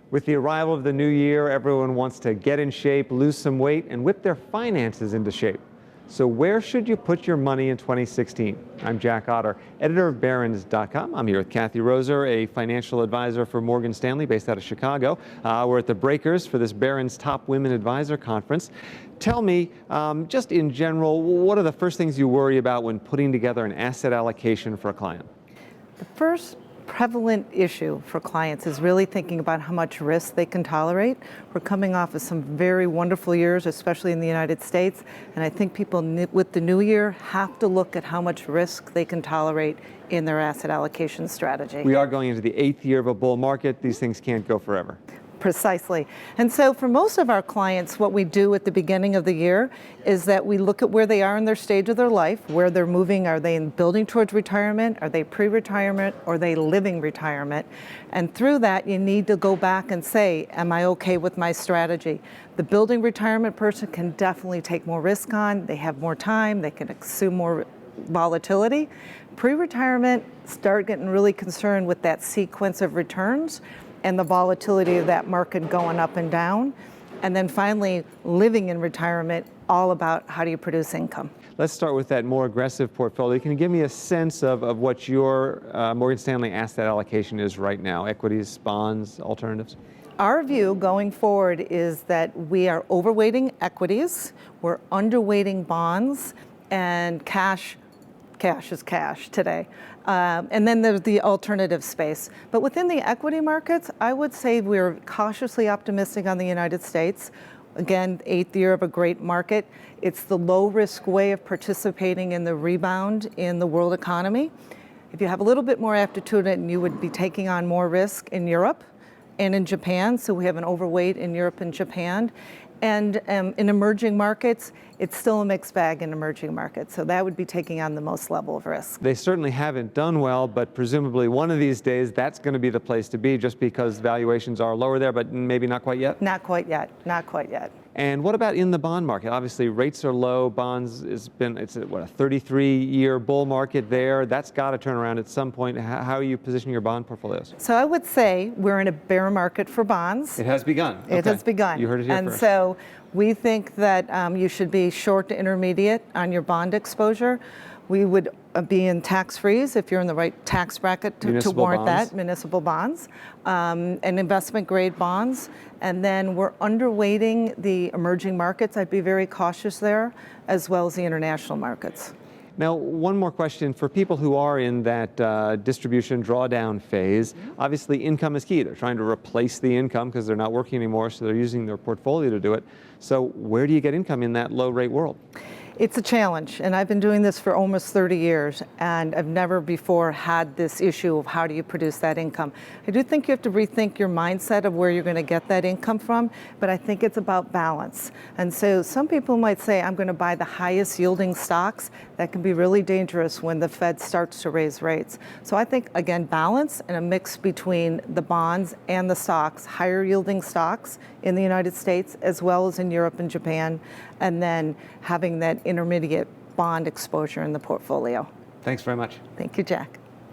With the arrival of the new year, everyone wants to get in shape, lose some weight, and whip their finances into shape. So where should you put your money in 2016? I'm Jack Otter, editor of BARRON'S.com. I'm here with Kathy Roeser, a financial advisor for Morgan Stanley based out of Chicago. We're at the Breakers for this Barron's Top Women Advisor Conference. Tell me, just in general, what are the first things you worry about when putting together an asset allocation for a client? The first prevalent issue for clients is really thinking about how much risk they can tolerate. We're coming off of some very wonderful years, especially in the United States, and I think people with the new year have to look at how much risk they can tolerate in their asset allocation strategy. We are going into the 8th year of a bull market. These things can't go forever. Precisely. And so for most of our clients, what we do at the beginning of the year is that we look at where they are in their stage of their life, where they're moving. Are they building towards retirement? Are they pre-retirement? Or are they living retirement? And through that, you need to go back and say, am I okay with my strategy? The building retirement person can definitely take more risk on. They have more time. They can assume more volatility. Pre-retirement, start getting really concerned with that sequence of returns and the volatility of that market going up and down. And then finally, living in retirement, all about how do you produce income. Let's start with that more aggressive portfolio. Can you give me a sense of what your Morgan Stanley asset allocation is right now? Equities, bonds, alternatives? Our view going forward is that we are overweighting equities, we're underweighting bonds, and cash is cash today. And then there's the alternative space. But within the equity markets, I would say we're cautiously optimistic on the United States. Again, 8th year of a great market. It's the low-risk way of participating in the rebound in the world economy. If you have a little bit more aptitude, and you would be taking on more risk in Europe and in Japan, so we have an overweight in Europe and Japan. And in emerging markets, it's still a mixed bag in emerging markets. So that would be taking on the most level of risk. They certainly haven't done well, but presumably one of these days that's going to be the place to be just because valuations are lower there, but maybe not quite yet? Not quite yet, not quite yet. And what about in the bond market? Obviously rates are low, bonds it's a 33-year bull market there. That's got to turn around at some point. How are you positioning your bond portfolios? So I would say we're in a bear market for bonds. It has begun. It has begun. You heard it here and first. So we think that you should be short to intermediate on your bond exposure. We would be in tax-frees if you're in the right tax bracket to warrant bonds. that, municipal bonds, and investment-grade bonds. And then we're underweighting the emerging markets. I'd be very cautious there, as well as the international markets. Now, one more question. For people who are in that distribution drawdown phase, obviously income is key. They're trying to replace the income because they're not working anymore, so they're using their portfolio to do it. So where do you get income in that low-rate world? It's a challenge, and I've been doing this for almost 30 years, and I've never before had this issue of how do you produce that income. I do think you have to rethink your mindset of where you're going to get that income from, but I think it's about balance. And so some people might say, I'm going to buy the highest yielding stocks. That can be really dangerous when the Fed starts to raise rates. So I think, again, balance and a mix between the bonds and the stocks, higher yielding stocks in the United States, as well as in Europe and Japan, and then having that intermediate bond exposure in the portfolio. Thanks very much. Thank you, Jack.